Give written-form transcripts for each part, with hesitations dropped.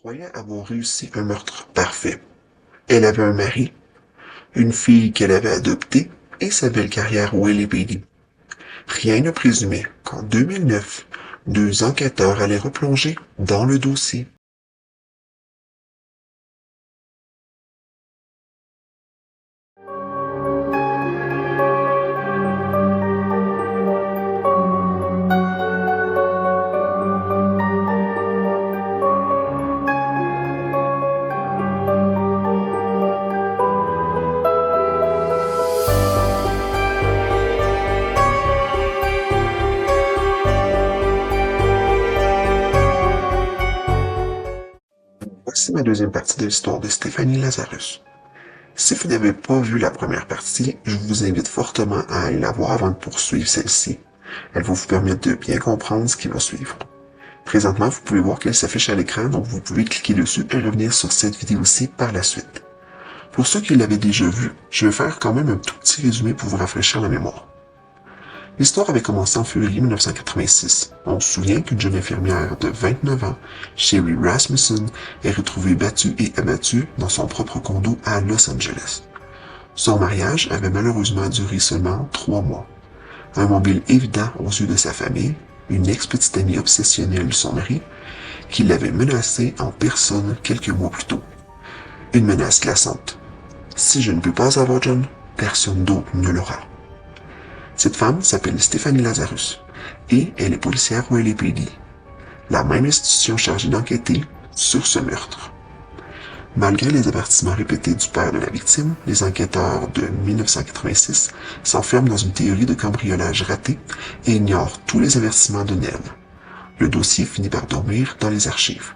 croyait avoir réussi un meurtre parfait. Elle avait un mari, une fille qu'elle avait adoptée et sa belle carrière au LAPD. Rien ne présumait qu'en 2009, deux enquêteurs allaient replonger dans le dossier. Voici ma deuxième partie de l'histoire de Stéphanie Lazarus. Si vous n'avez pas vu la première partie, je vous invite fortement à aller la voir avant de poursuivre celle-ci. Elle va vous permettre de bien comprendre ce qui va suivre. Présentement, vous pouvez voir qu'elle s'affiche à l'écran, donc vous pouvez cliquer dessus et revenir sur cette vidéo-ci par la suite. Pour ceux qui l'avaient déjà vu, je vais faire quand même un tout petit résumé pour vous rafraîchir la mémoire. L'histoire avait commencé en février 1986. On se souvient qu'une jeune infirmière de 29 ans, Sherry Rasmussen, est retrouvée battue et abattue dans son propre condo à Los Angeles. Son mariage avait malheureusement duré seulement 3 mois. Un mobile évident aux yeux de sa famille, une ex-petite amie obsessionnelle de son mari, qui l'avait menacé en personne quelques mois plus tôt. Une menace glaçante. Si je ne peux pas avoir John, personne d'autre ne l'aura. Cette femme s'appelle Stéphanie Lazarus et elle est policière au LAPD, la même institution chargée d'enquêter sur ce meurtre. Malgré les avertissements répétés du père de la victime, les enquêteurs de 1986 s'enferment dans une théorie de cambriolage raté et ignorent tous les avertissements de Nell. Le dossier finit par dormir dans les archives.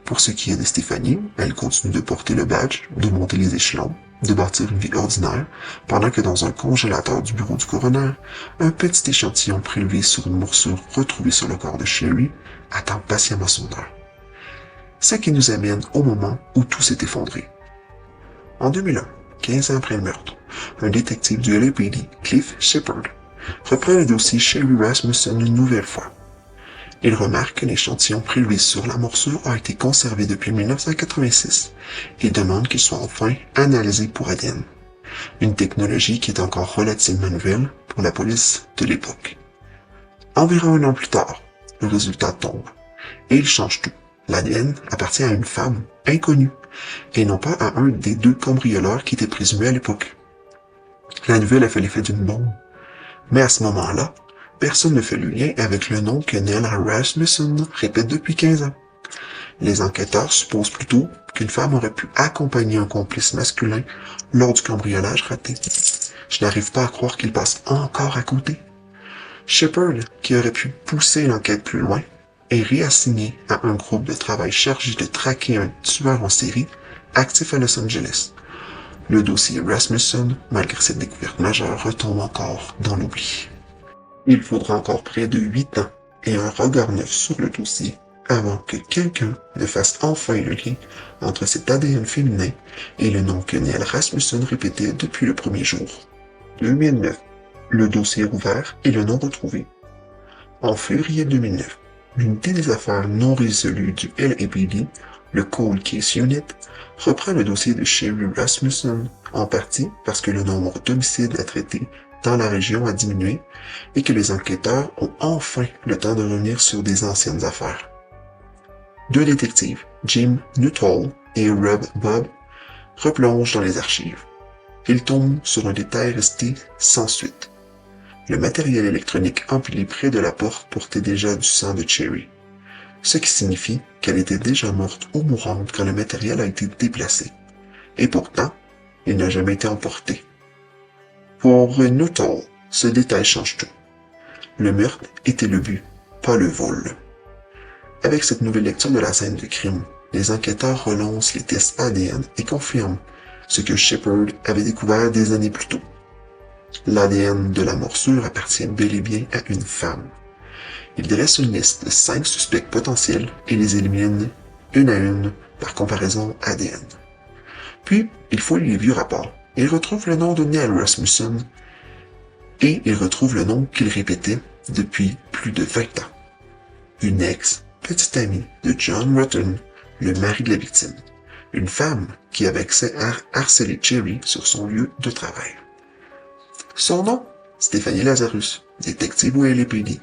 Pour ce qui est de Stéphanie, elle continue de porter le badge, de monter les échelons, de bâtir une vie ordinaire, pendant que dans un congélateur du bureau du coroner, un petit échantillon prélevé sur une morsure retrouvée sur le corps de Sherry attend patiemment son heure. Ce qui nous amène au moment où tout s'est effondré. En 2001, 15 ans après le meurtre, un détective du LAPD, Cliff Shepard, reprend le dossier Sherry Rasmussen une nouvelle fois. Il remarque que l'échantillon prélevé sur la morsure a été conservé depuis 1986 et demande qu'il soit enfin analysé pour ADN. Une technologie qui est encore relativement nouvelle pour la police de l'époque. Environ un an plus tard, le résultat tombe et il change tout. L'ADN appartient à une femme inconnue et non pas à un des deux cambrioleurs qui étaient présumés à l'époque. La nouvelle a fait l'effet d'une bombe. Mais à ce moment-là, personne ne fait le lien avec le nom que Nell Rasmussen répète depuis 15 ans. Les enquêteurs supposent plutôt qu'une femme aurait pu accompagner un complice masculin lors du cambriolage raté. Je n'arrive pas à croire qu'il passe encore à côté. Shepard, qui aurait pu pousser l'enquête plus loin, est réassigné à un groupe de travail chargé de traquer un tueur en série actif à Los Angeles. Le dossier Rasmussen, malgré cette découverte majeure, retombe encore dans l'oubli. Il faudra encore près de 8 ans et un regard neuf sur le dossier avant que quelqu'un ne fasse enfin le lien entre cet ADN féminin et le nom que Nell Rasmussen répétait depuis le premier jour. 2009. Le dossier est rouvert et le nom retrouvé. En février 2009, l'unité des affaires non résolues du LAPD, le Cold Case Unit, reprend le dossier de Sherry Rasmussen, en partie parce que le nombre d'homicides à traiter dans la région a diminué et que les enquêteurs ont enfin le temps de revenir sur des anciennes affaires. Deux détectives, Jim Nuttall et Rob Bob, replongent dans les archives. Ils tombent sur un détail resté sans suite. Le matériel électronique empilé près de la porte portait déjà du sang de Sherry, ce qui signifie qu'elle était déjà morte ou mourante quand le matériel a été déplacé. Et pourtant, il n'a jamais été emporté. Pour Nuttall, ce détail change tout. Le meurtre était le but, pas le vol. Avec cette nouvelle lecture de la scène de crime, les enquêteurs relancent les tests ADN et confirment ce que Shepard avait découvert des années plus tôt. L'ADN de la morsure appartient bel et bien à une femme. Ils dressent une liste de 5 suspects potentiels et les éliminent une à une par comparaison ADN. Puis, ils fouillent les vieux rapports. Ils retrouvent le nom de Nell Rasmussen et ils retrouvent le nom qu'il répétait depuis plus de 20 ans. Une ex-petite amie de John Rutten le mari de la victime, une femme qui avait accès à harceler Cherry sur son lieu de travail. Son nom, Stéphanie Lazarus, détective au LAPD,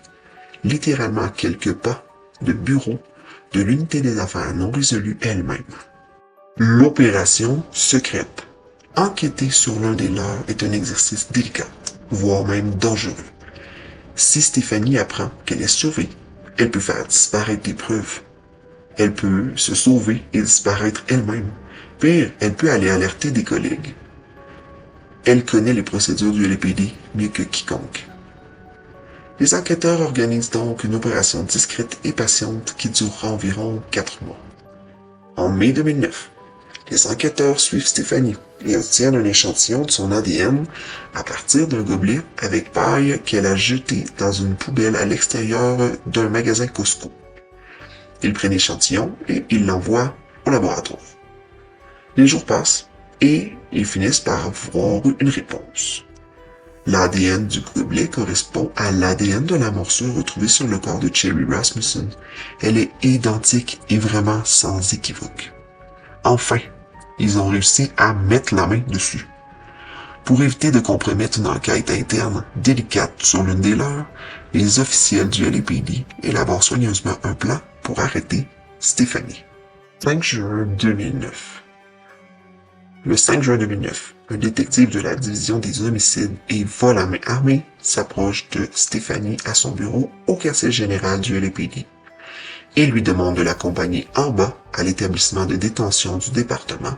littéralement à quelques pas de bureau de l'unité des affaires non résolues elle-même. L'opération secrète. Enquêter sur l'un des leurs est un exercice délicat, voire même dangereux. Si Stéphanie apprend qu'elle est sauvée, elle peut faire disparaître des preuves. Elle peut se sauver et disparaître elle-même. Pire, elle peut aller alerter des collègues. Elle connaît les procédures du LAPD mieux que quiconque. Les enquêteurs organisent donc une opération discrète et patiente qui durera environ 4 mois. En mai 2009, les enquêteurs suivent Stéphanie et obtiennent un échantillon de son ADN à partir d'un gobelet avec paille qu'elle a jeté dans une poubelle à l'extérieur d'un magasin Costco. Ils prennent l'échantillon et ils l'envoient au laboratoire. Les jours passent et ils finissent par avoir une réponse. L'ADN du gobelet correspond à l'ADN de la morsure retrouvée sur le corps de Cherry Rasmussen. Elle est identique et vraiment sans équivoque. Enfin, ils ont réussi à mettre la main dessus. Pour éviter de compromettre une enquête interne délicate sur l'une des leurs, les officiels du LAPD élaborent soigneusement un plan pour arrêter Stéphanie. 5 juin 2009. Le 5 juin 2009, un détective de la division des homicides et vols à main armée s'approche de Stéphanie à son bureau au quartier général du LAPD et lui demande de l'accompagner en bas à l'établissement de détention du département,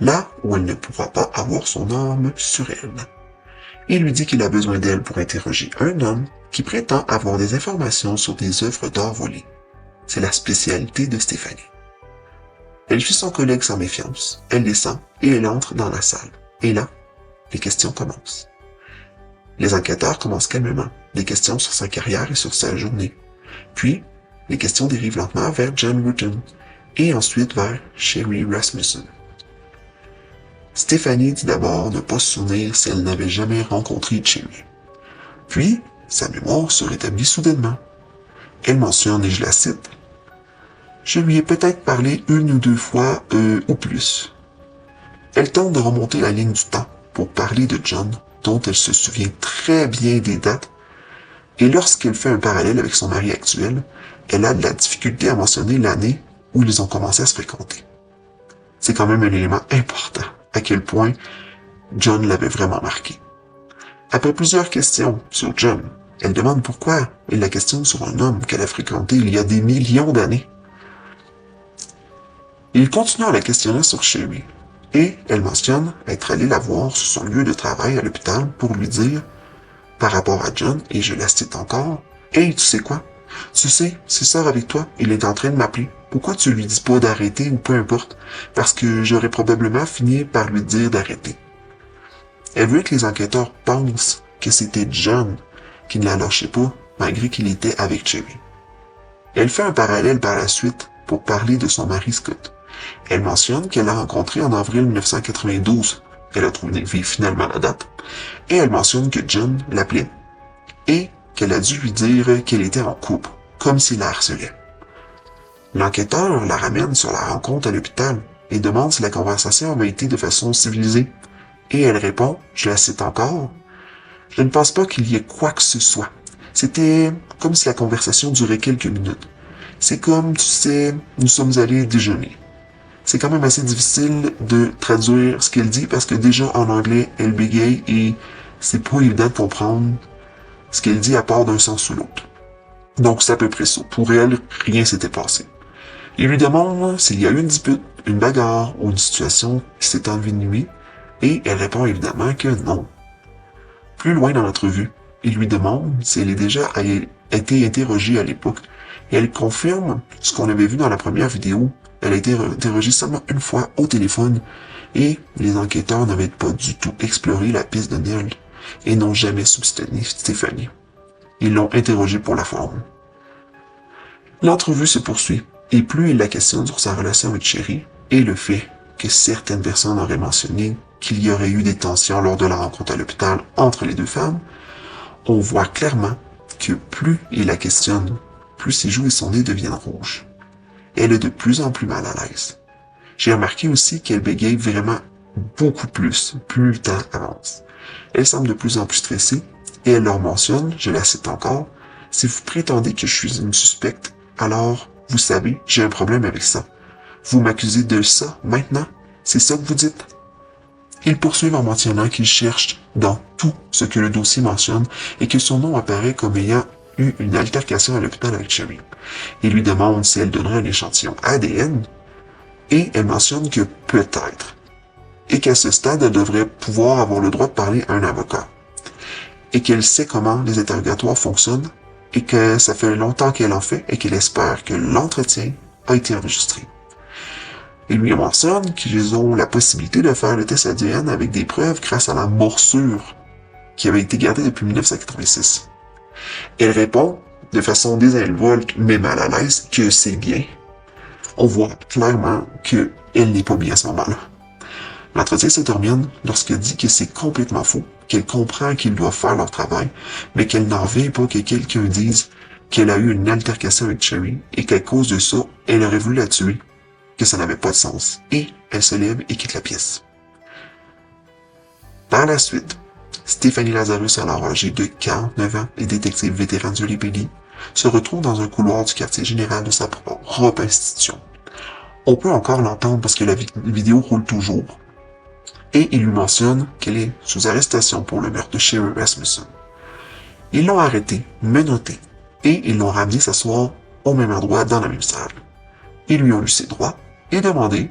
là où elle ne pourra pas avoir son arme sur elle. Il lui dit qu'il a besoin d'elle pour interroger un homme qui prétend avoir des informations sur des œuvres d'art volées. C'est la spécialité de Stéphanie. Elle suit son collègue sans méfiance, elle descend et elle entre dans la salle. Et là, les questions commencent. Les enquêteurs commencent calmement, des questions sur sa carrière et sur sa journée. Puis, les questions dérivent lentement vers John Wooten et ensuite vers Cherry Rasmussen. Stéphanie dit d'abord ne pas se souvenir si elle n'avait jamais rencontré Cherry. Puis, sa mémoire se rétablit soudainement. Elle mentionne, et je la cite, « Je lui ai peut-être parlé 1 ou 2 fois, ou plus. » Elle tente de remonter la ligne du temps pour parler de John, dont elle se souvient très bien des dates, et lorsqu'elle fait un parallèle avec son mari actuel, elle a de la difficulté à mentionner l'année où ils ont commencé à se fréquenter. C'est quand même un élément important, à quel point John l'avait vraiment marqué. Après plusieurs questions sur John, elle demande pourquoi il la questionne sur un homme qu'elle a fréquenté il y a des millions d'années. Il continue à la questionner sur Cherry, et elle mentionne être allée la voir sur son lieu de travail à l'hôpital pour lui dire, par rapport à John, et je la cite encore, « Hey, tu sais quoi? Tu sais, s'il sort avec toi, il est en train de m'appeler. Pourquoi tu lui dis pas d'arrêter ou peu importe? Parce que j'aurais probablement fini par lui dire d'arrêter. » Elle veut que les enquêteurs pensent que c'était John qui ne la lâchait pas, malgré qu'il était avec Cherry. Elle fait un parallèle par la suite pour parler de son mari Scott. Elle mentionne qu'elle l'a rencontré en avril 1992. Elle a trouvé finalement la date. Et elle mentionne que John l'appelait. Et qu'elle a dû lui dire qu'elle était en couple, comme s'il la harcelait. L'enquêteur la ramène sur la rencontre à l'hôpital et demande si la conversation avait été de façon civilisée. Et elle répond, je la cite encore, « Je ne pense pas qu'il y ait quoi que ce soit. C'était comme si la conversation durait quelques minutes. C'est comme, tu sais, nous sommes allés déjeuner. » C'est quand même assez difficile de traduire ce qu'elle dit parce que déjà en anglais, elle bégaye et c'est pas évident de comprendre ce qu'elle dit à part d'un sens ou l'autre. Donc c'est à peu près ça. Pour elle, rien s'était passé. Il lui demande s'il y a eu une dispute, une bagarre ou une situation qui s'est envenimée et elle répond évidemment que non. Plus loin dans l'entrevue, il lui demande si elle est déjà été interrogée à l'époque et elle confirme ce qu'on avait vu dans la première vidéo. Elle a été interrogée seulement une fois au téléphone et les enquêteurs n'avaient pas du tout exploré la piste de Neil et n'ont jamais soupçonné Stéphanie. Ils l'ont interrogée pour la forme. L'entrevue se poursuit et plus il la questionne sur sa relation avec Cherry et le fait que certaines personnes auraient mentionné qu'il y aurait eu des tensions lors de la rencontre à l'hôpital entre les deux femmes, on voit clairement que plus il la questionne, plus ses joues et son nez deviennent rouges. Elle est de plus en plus mal à l'aise. J'ai remarqué aussi qu'elle bégaye vraiment beaucoup plus le temps avance. Elle semble de plus en plus stressée et elle leur mentionne, je la cite encore, si vous prétendez que je suis une suspecte, alors, vous savez, j'ai un problème avec ça. Vous m'accusez de ça maintenant? C'est ça que vous dites? Ils poursuivent en mentionnant qu'ils cherchent dans tout ce que le dossier mentionne et que son nom apparaît comme ayant eu une altercation à l'hôpital avec Sherry. Ils lui demandent si elle donnerait un échantillon ADN et elle mentionne que peut-être et qu'à ce stade, elle devrait pouvoir avoir le droit de parler à un avocat et qu'elle sait comment les interrogatoires fonctionnent et que ça fait longtemps qu'elle en fait et qu'elle espère que l'entretien a été enregistré. Il lui mentionne qu'ils ont la possibilité de faire le test ADN avec des preuves grâce à la morsure qui avait été gardée depuis 1986. Elle répond, de façon désinvolte mais mal à l'aise, que c'est bien. On voit clairement qu'elle n'est pas bien à ce moment-là. L'entretien se termine lorsqu'elle dit que c'est complètement faux, qu'elle comprend qu'ils doivent faire leur travail, mais qu'elle n'en revient pas que quelqu'un dise qu'elle a eu une altercation avec Sherry et qu'à cause de ça, elle aurait voulu la tuer, que ça n'avait pas de sens, et elle se lève et quitte la pièce. Par la suite, Stéphanie Lazarus, alors âgée de 49 ans et détective vétéran du LAPD, se retrouve dans un couloir du quartier général de sa propre institution. On peut encore l'entendre parce que la vidéo roule toujours. Et il lui mentionne qu'elle est sous arrestation pour le meurtre de Sherry Rasmussen. Ils l'ont arrêtée, menottée, et ils l'ont ramenée s'asseoir au même endroit dans la même salle. Ils lui ont lu ses droits et demandé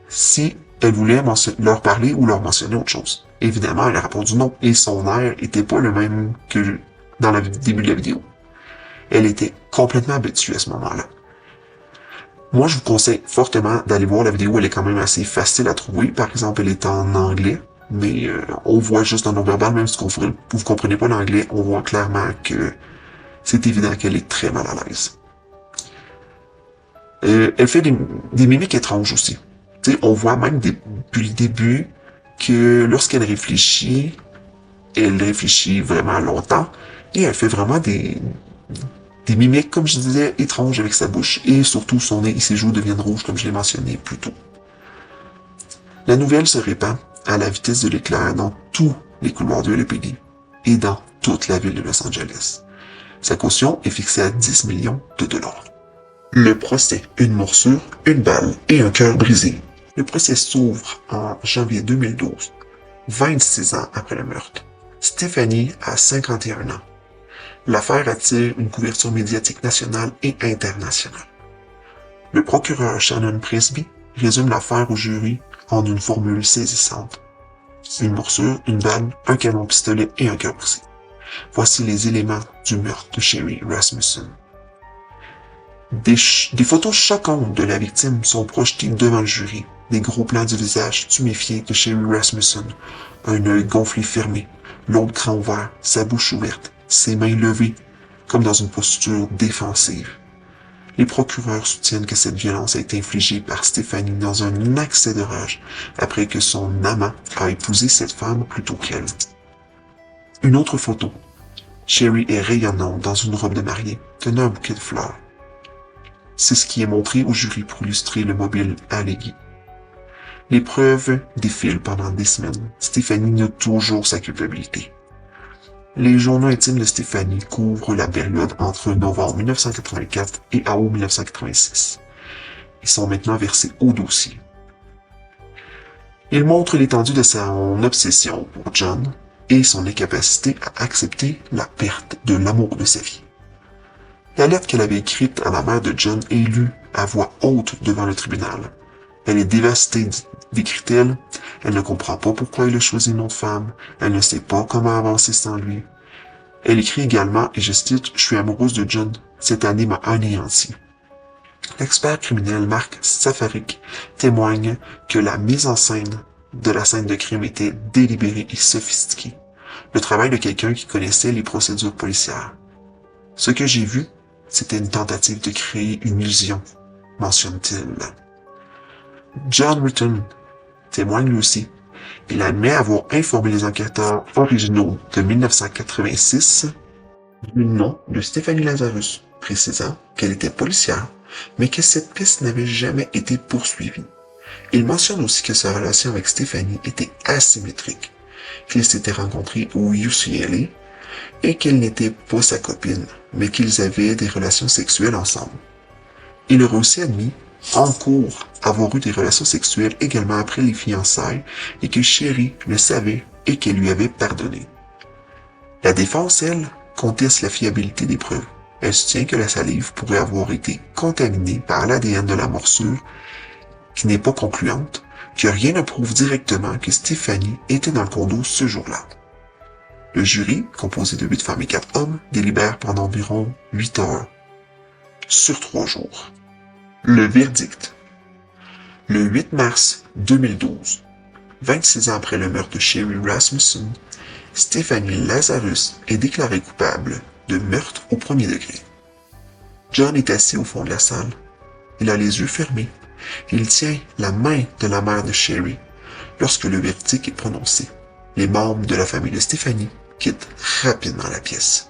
si elle voulait leur parler ou leur mentionner autre chose. Évidemment, elle a répondu non, et son air était pas le même que dans le début de la vidéo. Elle était complètement abattue à ce moment-là. Moi, je vous conseille fortement d'aller voir la vidéo, elle est quand même assez facile à trouver. Par exemple, elle est en anglais, mais on voit juste dans non-verbal, même si vous comprenez pas l'anglais, on voit clairement que c'est évident qu'elle est très mal à l'aise. Elle fait des mimiques étranges aussi. T'sais, on voit même depuis le début que lorsqu'elle réfléchit, elle réfléchit vraiment longtemps et elle fait vraiment des mimiques, comme je disais, étranges avec sa bouche et surtout son nez et ses joues deviennent rouges comme je l'ai mentionné plus tôt. La nouvelle se répand à la vitesse de l'éclair dans tous les couloirs de LAPD et dans toute la ville de Los Angeles. Sa caution est fixée à 10 millions de dollars. Le procès, une morsure, une balle et un cœur brisé. Le procès s'ouvre en janvier 2012, 26 ans après le meurtre. Stéphanie a 51 ans. L'affaire attire une couverture médiatique nationale et internationale. Le procureur Shannon Presby résume l'affaire au jury en une formule saisissante. Une morsure, une balle, un canon pistolet et un cœur brisé. Voici les éléments du meurtre de Sherry Rasmussen. Des photos choquantes de la victime sont projetées devant le jury. Des gros plans du visage tuméfié de Sherry Rasmussen. Un œil gonflé fermé, l'autre grand ouvert, sa bouche ouverte, ses mains levées, comme dans une posture défensive. Les procureurs soutiennent que cette violence a été infligée par Stéphanie dans un accès de rage, après que son amant a épousé cette femme plutôt qu'elle. Une autre photo. Sherry est rayonnante dans une robe de mariée, tenant un bouquet de fleurs. C'est ce qui est montré au jury pour illustrer le mobile allégué. Les preuves défilent pendant des semaines. Stéphanie nie toujours sa culpabilité. Les journaux intimes de Stéphanie couvrent la période entre novembre 1984 et août 1986. Ils sont maintenant versés au dossier. Ils montrent l'étendue de son obsession pour John et son incapacité à accepter la perte de l'amour de sa vie. La lettre qu'elle avait écrite à la mère de John est lue à voix haute devant le tribunal. Elle est dévastée, décrit-elle. Elle ne comprend pas pourquoi il a choisi une autre femme. Elle ne sait pas comment avancer sans lui. Elle écrit également, et je cite, « Je suis amoureuse de John. Cette année m'a anéanti. » L'expert criminel Mark Safarik témoigne que la mise en scène de la scène de crime était délibérée et sophistiquée. Le travail de quelqu'un qui connaissait les procédures policières. Ce que j'ai vu, c'était une tentative de créer une illusion, mentionne-t-il. John Ritton témoigne lui aussi. Il admet avoir informé les enquêteurs originaux de 1986 du nom de Stéphanie Lazarus, précisant qu'elle était policière mais que cette piste n'avait jamais été poursuivie. Il mentionne aussi que sa relation avec Stephanie était asymétrique, qu'ils s'étaient rencontrés au UCLA et qu'elle n'était pas sa copine, mais qu'ils avaient des relations sexuelles ensemble. Il aurait aussi admis, en cours, avoir eu des relations sexuelles également après les fiançailles et que Sherry le savait et qu'elle lui avait pardonné. La défense, elle, conteste la fiabilité des preuves. Elle soutient que la salive pourrait avoir été contaminée par l'ADN de la morsure, qui n'est pas concluante, que rien ne prouve directement que Stephanie était dans le condo ce jour-là. Le jury, composé de 8 femmes et 4 hommes, délibère pendant environ 8 heures, sur 3 jours. Le verdict. Le 8 mars 2012, 26 ans après le meurtre de Sherry Rasmussen, Stephanie Lazarus est déclarée coupable de meurtre au premier degré. John est assis au fond de la salle. Il a les yeux fermés. Il tient la main de la mère de Sherry lorsque le verdict est prononcé. Les membres de la famille de Stephanie quittent rapidement la pièce.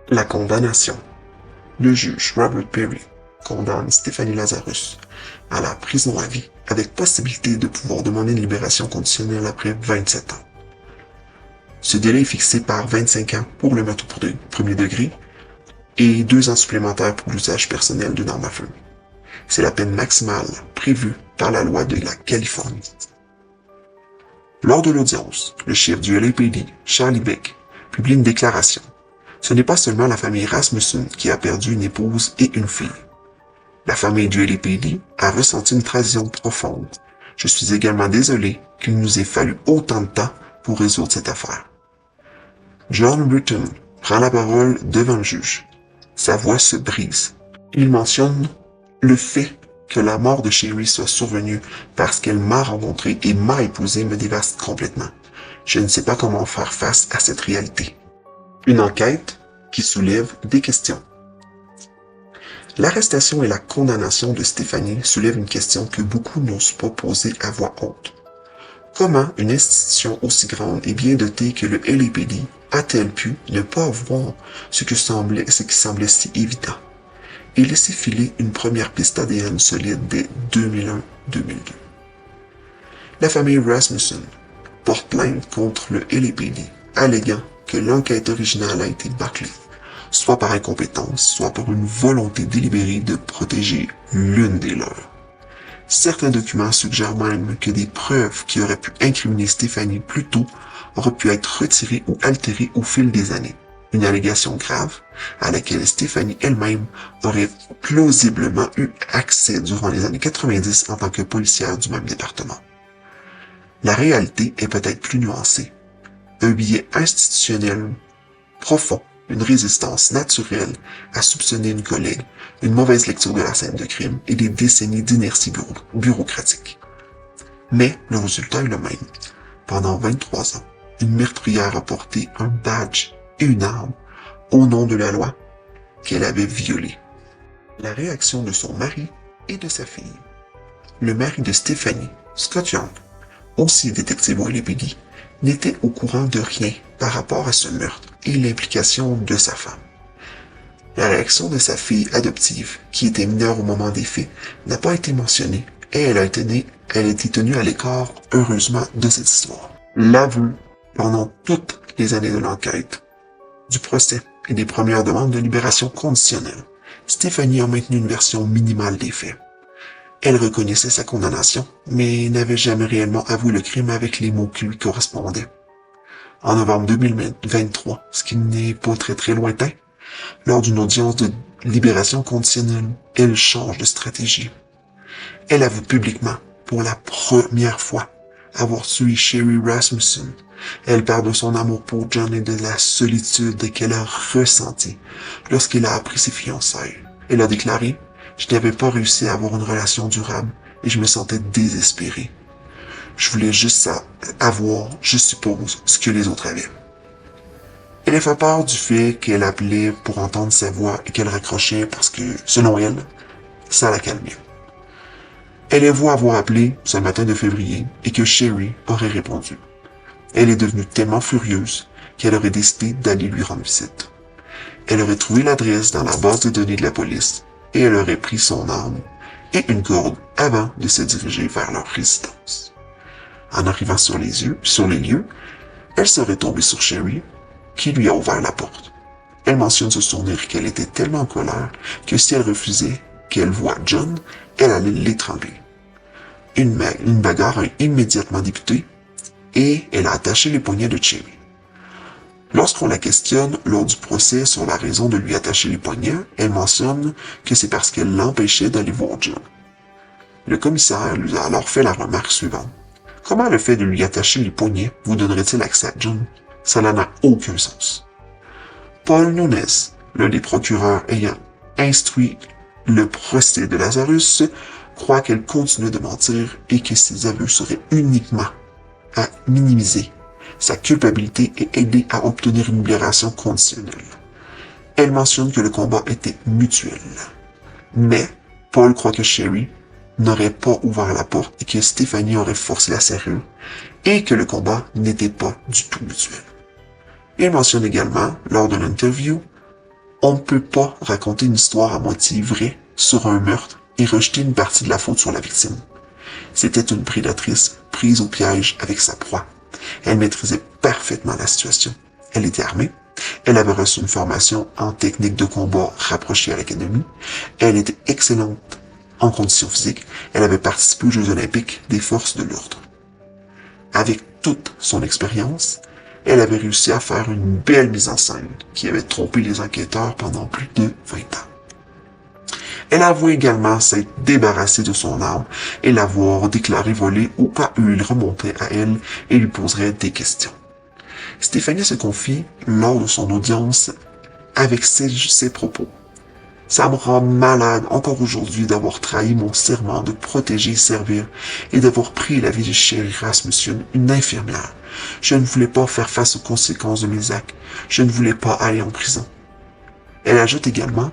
La condamnation. Le juge Robert Perry condamne Stephanie Lazarus à la prison à vie avec possibilité de pouvoir demander une libération conditionnelle après 27 ans. Ce délai est fixé par 25 ans pour le meurtre au premier degré et 2 ans supplémentaires pour l'usage personnel d'une arme à feu. C'est la peine maximale prévue par la loi de la Californie. Lors de l'audience, le chef du LAPD, Charlie Beck, publie une déclaration. Ce n'est pas seulement la famille Rasmussen qui a perdu une épouse et une fille. La famille du LAPD a ressenti une trahison profonde. Je suis également désolé qu'il nous ait fallu autant de temps pour résoudre cette affaire. John Bruton prend la parole devant le juge. Sa voix se brise. Il mentionne le fait que la mort de Sherry soit survenue parce qu'elle m'a rencontré et m'a épousé me dévaste complètement. Je ne sais pas comment faire face à cette réalité. Une enquête qui soulève des questions. L'arrestation et la condamnation de Stephanie soulèvent une question que beaucoup n'osent pas poser à voix haute. Comment une institution aussi grande et bien dotée que le LAPD a-t-elle pu ne pas voir ce qui semblait si évident et laisser filer une première piste ADN solide dès 2001-2002? La famille Rasmussen porte plainte contre le LAPD, alléguant que l'enquête originale a été bâclée, soit par incompétence, soit par une volonté délibérée de protéger l'une des leurs. Certains documents suggèrent même que des preuves qui auraient pu incriminer Stephanie plus tôt auraient pu être retirées ou altérées au fil des années. Une allégation grave à laquelle Stephanie elle-même aurait plausiblement eu accès durant les années 90 en tant que policière du même département. La réalité est peut-être plus nuancée. Un biais institutionnel profond, une résistance naturelle à soupçonner une collègue, une mauvaise lecture de la scène de crime et des décennies d'inertie bureaucratique. Mais le résultat est le même. Pendant 23 ans, une meurtrière a porté un badge et une arme au nom de la loi qu'elle avait violée. La réaction de son mari et de sa fille. Le mari de Stephanie, Scott Young, aussi détective au LAPD, n'était au courant de rien par rapport à ce meurtre et l'implication de sa femme. La réaction de sa fille adoptive, qui était mineure au moment des faits, n'a pas été mentionnée et elle a été tenue à l'écart, heureusement, de cette histoire. L'aveu, pendant toutes les années de l'enquête, du procès et des premières demandes de libération conditionnelle, Stephanie a maintenu une version minimale des faits. Elle reconnaissait sa condamnation, mais n'avait jamais réellement avoué le crime avec les mots qui lui correspondaient. En novembre 2023, ce qui n'est pas très lointain, lors d'une audience de libération conditionnelle, elle change de stratégie. Elle avoue publiquement, pour la première fois, avoir tué Sherry Rasmussen. Elle parle de son amour pour John et de la solitude qu'elle a ressentie lorsqu'elle a appris ses fiançailles. Elle a déclaré « Je n'avais pas réussi à avoir une relation durable et je me sentais désespérée. Je voulais juste avoir, je suppose, ce que les autres avaient. » Elle a fait part du fait qu'elle appelait pour entendre sa voix et qu'elle raccrochait parce que, selon elle, ça la calmait. Elle avoue avoir appelé ce matin de février et que Sherry aurait répondu. Elle est devenue tellement furieuse qu'elle aurait décidé d'aller lui rendre visite. Elle aurait trouvé l'adresse dans la base de données de la police et elle aurait pris son arme et une corde avant de se diriger vers leur résidence. En arrivant sur les lieux, elle serait tombée sur Sherry, qui lui a ouvert la porte. Elle mentionne se souvenir qu'elle était tellement en colère que si elle refusait qu'elle voie John, elle allait l'étrangler. Une bagarre a immédiatement débuté et elle a attaché les poignets de Sherry. Lorsqu'on la questionne lors du procès sur la raison de lui attacher les poignets, elle mentionne que c'est parce qu'elle l'empêchait d'aller voir John. Le commissaire lui a alors fait la remarque suivante. Comment le fait de lui attacher les poignets vous donnerait-il accès à John? Cela n'a aucun sens. Paul Nunes, l'un des procureurs ayant instruit le procès de Lazarus, croit qu'elle continue de mentir et que ses aveux seraient uniquement à minimiser sa culpabilité et aider à obtenir une libération conditionnelle. Elle mentionne que le combat était mutuel. Mais Paul croit que Sherry n'aurait pas ouvert la porte et que Stéphanie aurait forcé la serrure et que le combat n'était pas du tout mutuel. Il mentionne également, lors de l'interview, on ne peut pas raconter une histoire à moitié vraie sur un meurtre et rejeter une partie de la faute sur la victime. C'était une prédatrice prise au piège avec sa proie. Elle maîtrisait parfaitement la situation. Elle était armée. Elle avait reçu une formation en technique de combat rapprochée à l'académie. Elle était excellente en conditions physiques. Elle avait participé aux Jeux olympiques des forces de l'ordre. Avec toute son expérience, elle avait réussi à faire une belle mise en scène qui avait trompé les enquêteurs pendant plus de 20 ans. Elle avouait également s'être débarrassée de son arme et l'avoir déclarée volée au cas où il remontait à elle et lui poserait des questions. Stéphanie se confie lors de son audience avec ses propos. Ça me rend malade encore aujourd'hui d'avoir trahi mon serment de protéger et servir et d'avoir pris la vie de Sherry Rasmussen, une infirmière. Je ne voulais pas faire face aux conséquences de mes actes. Je ne voulais pas aller en prison. Elle ajoute également: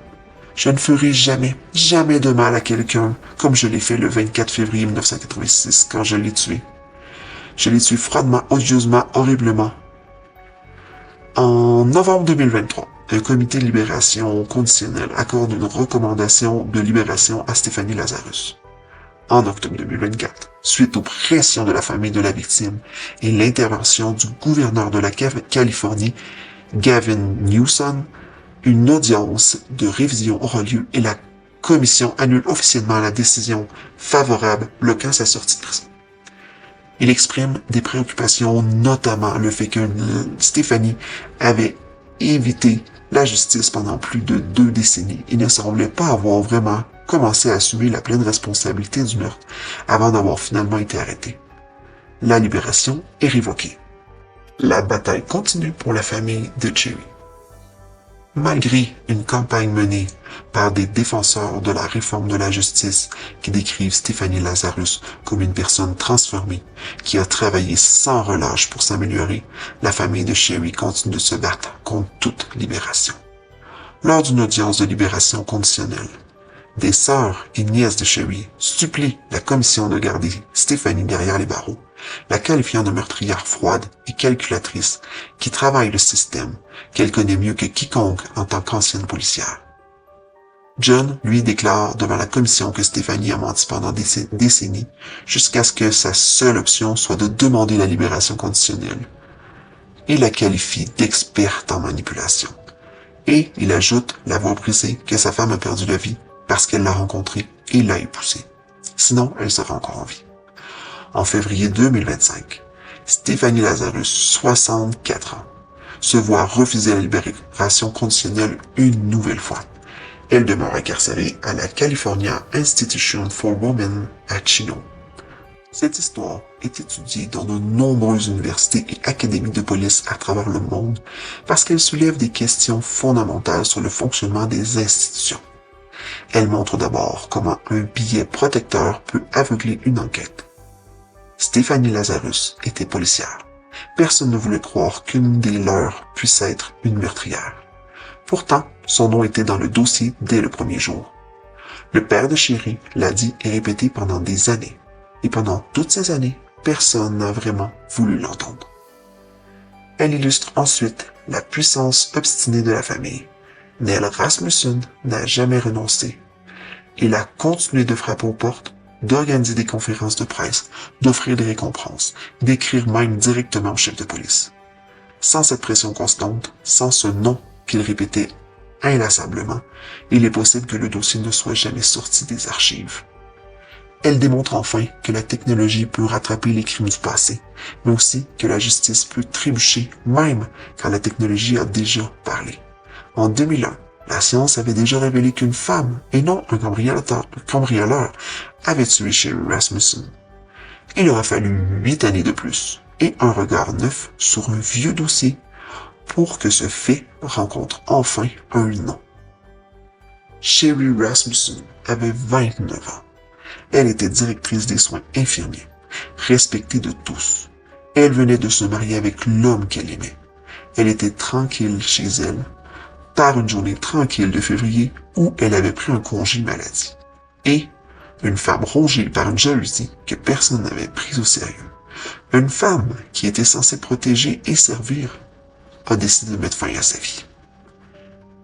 je ne ferai jamais de mal à quelqu'un comme je l'ai fait le 24 février 1986 quand je l'ai tué. Je l'ai tué froidement, odieusement, horriblement. En novembre 2023, un comité de libération conditionnelle accorde une recommandation de libération à Stéphanie Lazarus. En octobre 2024, suite aux pressions de la famille de la victime et l'intervention du gouverneur de la Californie, Gavin Newsom, une audience de révision aura lieu et la commission annule officiellement la décision favorable bloquant sa sortie de prison. Il exprime des préoccupations, notamment le fait que Stéphanie avait évité la justice pendant plus de 2 décennies et ne semblait pas avoir vraiment commencé à assumer la pleine responsabilité du meurtre avant d'avoir finalement été arrêtée. La libération est révoquée. La bataille continue pour la famille de Sherry. Malgré une campagne menée par des défenseurs de la réforme de la justice qui décrivent Stéphanie Lazarus comme une personne transformée qui a travaillé sans relâche pour s'améliorer, la famille de Sherry continue de se battre contre toute libération. Lors d'une audience de libération conditionnelle, des sœurs et nièces de Sherry supplient la commission de garder Stéphanie derrière les barreaux, la qualifiant de meurtrière froide et calculatrice qui travaille le système qu'elle connaît mieux que quiconque en tant qu'ancienne policière. John, lui, déclare devant la commission que Stéphanie a menti pendant des décennies jusqu'à ce que sa seule option soit de demander la libération conditionnelle et la qualifie d'experte en manipulation. Et il ajoute l'avoir brisé que sa femme a perdu la vie parce qu'elle l'a rencontré et l'a épousé. Sinon, elle serait encore en vie. En février 2025, Stéphanie Lazarus, 64 ans, se voit refuser la libération conditionnelle une nouvelle fois. Elle demeure incarcérée à la California Institution for Women à Chino. Cette histoire est étudiée dans de nombreuses universités et académies de police à travers le monde parce qu'elle soulève des questions fondamentales sur le fonctionnement des institutions. Elle montre d'abord comment un biais protecteur peut aveugler une enquête. Stéphanie Lazarus était policière. Personne ne voulait croire qu'une des leurs puisse être une meurtrière. Pourtant, son nom était dans le dossier dès le premier jour. Le père de Sherry l'a dit et répété pendant des années. Et pendant toutes ces années, personne n'a vraiment voulu l'entendre. Elle illustre ensuite la puissance obstinée de la famille. Nell Rasmussen n'a jamais renoncé. Il a continué de frapper aux portes, d'organiser des conférences de presse, d'offrir des récompenses, d'écrire même directement au chef de police. Sans cette pression constante, sans ce nom qu'il répétait inlassablement, il est possible que le dossier ne soit jamais sorti des archives. Elle démontre enfin que la technologie peut rattraper les crimes du passé, mais aussi que la justice peut trébucher même quand la technologie a déjà parlé. En 2001, la science avait déjà révélé qu'une femme, et non un cambrioleur, avait tué Sherry Rasmussen. Il aura fallu 8 années de plus et un regard neuf sur un vieux dossier pour que ce fait rencontre enfin un nom. Sherry Rasmussen avait 29 ans. Elle était directrice des soins infirmiers, respectée de tous. Elle venait de se marier avec l'homme qu'elle aimait. Elle était tranquille chez elle, par une journée tranquille de février où elle avait pris un congé maladie. Et une femme rongée par une jalousie que personne n'avait prise au sérieux. Une femme qui était censée protéger et servir a décidé de mettre fin à sa vie.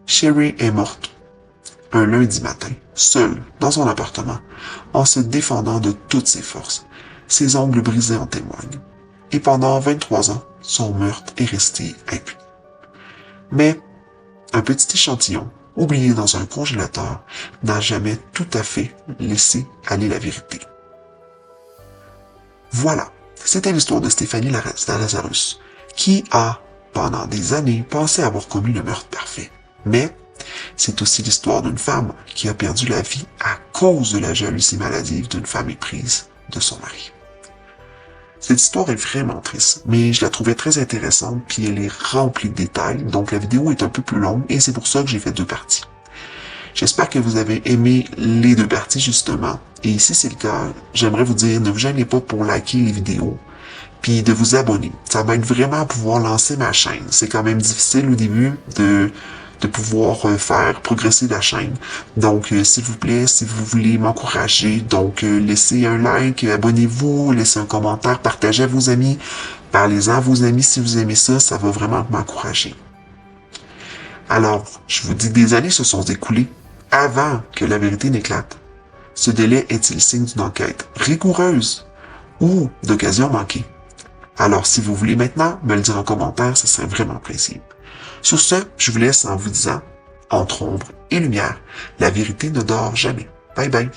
Sherry est morte un lundi matin, seule, dans son appartement, en se défendant de toutes ses forces. Ses ongles brisés en témoignent. Et pendant 23 ans, son meurtre est resté impuni. Mais un petit échantillon, oublié dans un congélateur, n'a jamais tout à fait laissé aller la vérité. Voilà, c'était l'histoire de Stéphanie Lazarus, qui a, pendant des années, pensé avoir commis le meurtre parfait. Mais c'est aussi l'histoire d'une femme qui a perdu la vie à cause de la jalousie maladive d'une femme éprise de son mari. Cette histoire est vraiment triste, mais je la trouvais très intéressante, puis elle est remplie de détails, donc la vidéo est un peu plus longue, et c'est pour ça que j'ai fait 2 parties. J'espère que vous avez aimé les 2 parties, justement, et si c'est le cas, j'aimerais vous dire, ne vous gênez pas pour liker les vidéos, puis de vous abonner. Ça m'aide vraiment à pouvoir lancer ma chaîne. C'est quand même difficile au début de pouvoir faire progresser la chaîne. Donc, s'il vous plaît, si vous voulez m'encourager, donc laissez un like, abonnez-vous, laissez un commentaire, partagez à vos amis, parlez-en à vos amis si vous aimez ça, ça va vraiment m'encourager. Alors, je vous dis que des années se sont écoulées avant que la vérité n'éclate. Ce délai est-il signe d'une enquête rigoureuse ou d'occasion manquée? Alors, si vous voulez maintenant me le dire en commentaire, ce serait vraiment plaisir. Sur ce, je vous laisse en vous disant, entre ombre et lumière, la vérité ne dort jamais. Bye bye.